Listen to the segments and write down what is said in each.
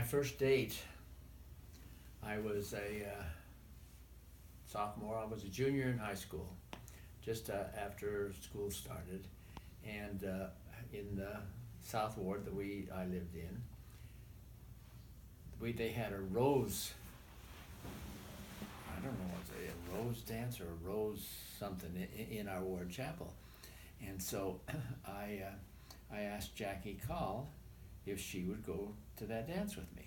My first date, I was a sophomore. I was a junior in high school, just after school started, and in the South Ward that I lived in, they had a rose. I don't know what's a rose dance or a rose something in our ward chapel, and so I asked Jackie Call if she would go to that dance with me,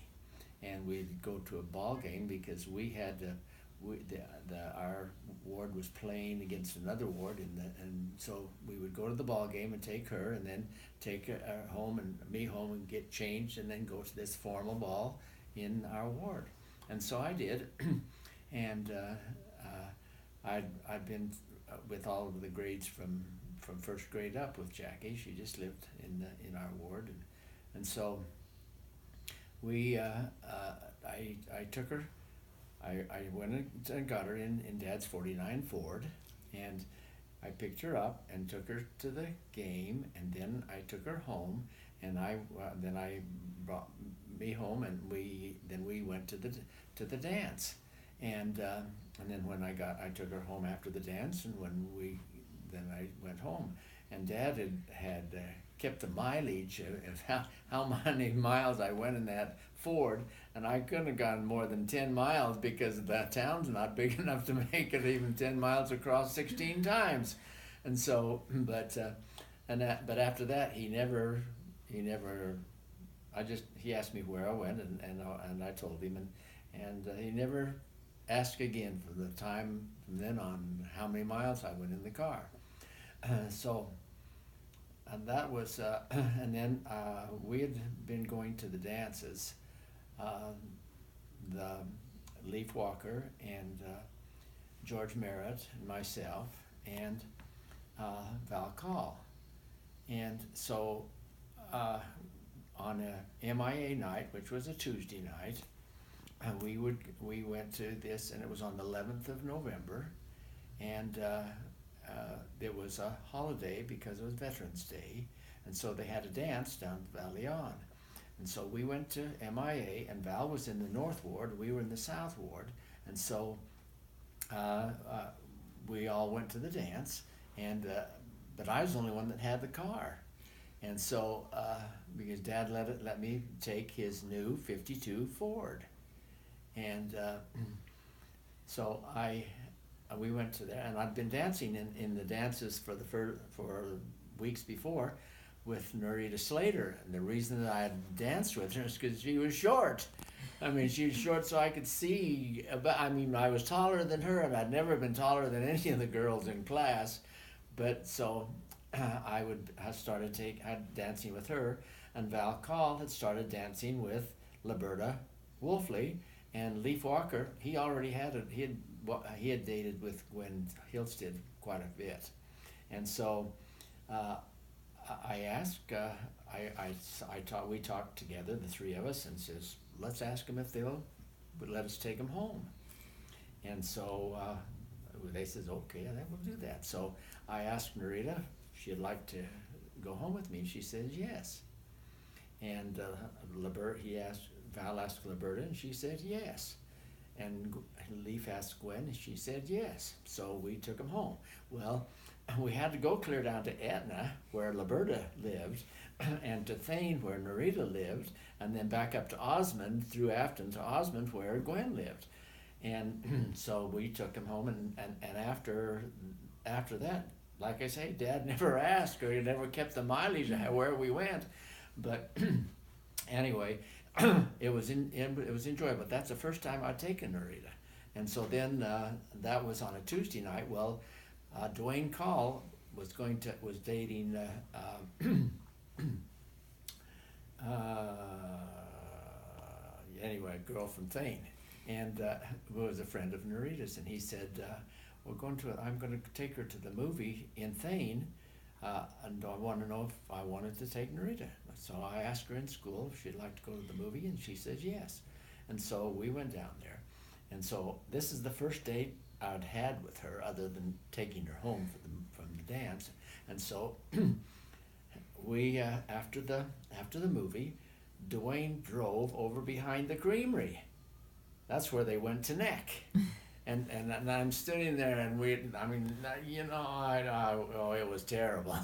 and we'd go to a ball game because we had to. Our ward was playing against another ward, and so we would go to the ball game and take her, and then take her home and me home and get changed, and then go to this formal ball in our ward, and so I did, and I'd been with all of the grades from first grade up with Jackie. She just lived in our ward, and so we I took her. I went and got her in Dad's 49 Ford, and I picked her up and took her to the game, and then I took her home, and then I brought me home, and we went to the dance, and then I took her home after the dance, and then I went home, and Dad had kept the mileage of how many miles I went in that Ford, and I couldn't have gone more than 10 miles because the town's not big enough to make it even 10 miles across 16 times. And so, but after that, he asked me where I went, and I told him, and he never asked again for the time from then on how many miles I went in the car. So, and that was, and then we had been going to the dances, the Leaf Walker and George Merritt and myself and Val Call. And so on a MIA night, which was a Tuesday night, we went to this, and it was on the 11th of November, and it was a holiday because it was Veterans Day, and so they had a dance down at Valley On. And so we went to MIA, and Val was in the North Ward, we were in the South Ward, and so we all went to the dance, and but I was the only one that had the car. And so, because Dad let me take his new 52 Ford. And so we went to there, and I'd been dancing in the dances for weeks before with Nerita Slater, and the reason that I had danced with her is because she was short. I mean, she was short, so I could see. I was taller than her, and I'd never been taller than any of the girls in class. But so I started dancing with her, and Val Call had started dancing with Liberta Wolfley, and Leaf Walker. He already he had dated with Gwen Hilstead quite a bit, and so I asked. We talked together, the three of us, and says, let's ask them if would let us take them home. And so they says, okay, then we'll do that. So I asked Nerita if she'd like to go home with me, and she says yes. And Val asked Liberta, and she said yes. And Leaf asked Gwen, and she said yes. So we took them home. Well, we had to go clear down to Etna, where Liberta lived, and to Thane, where Nerita lived, and then back up to Osmond, through Afton to Osmond, where Gwen lived. And so we took them home, and after that, like I say, Dad never asked, or he never kept the mileage of where we went. But anyway, it was enjoyable. That's the first time I'd taken Nerita. And so then that was on a Tuesday night. Well, Dwayne Call was dating anyway, a girl from Thane, and who was a friend of Nerita's, and he said, I'm going to take her to the movie in Thane, and I want to know if I wanted to take Nerita. So I asked her in school if she'd like to go to the movie, and she says yes. And so we went down there. And so this is the first date I'd had with her, other than taking her home from the dance. And so we after the movie, Dwayne drove over behind the creamery. That's where they went to neck. And I'm sitting there, and it was terrible.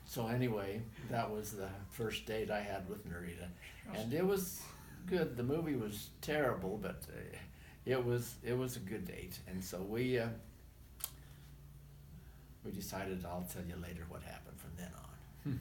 So anyway, that was the first date I had with Narita, and it was good. The movie was terrible, but it was a good date, and so we decided. I'll tell you later what happened from then on.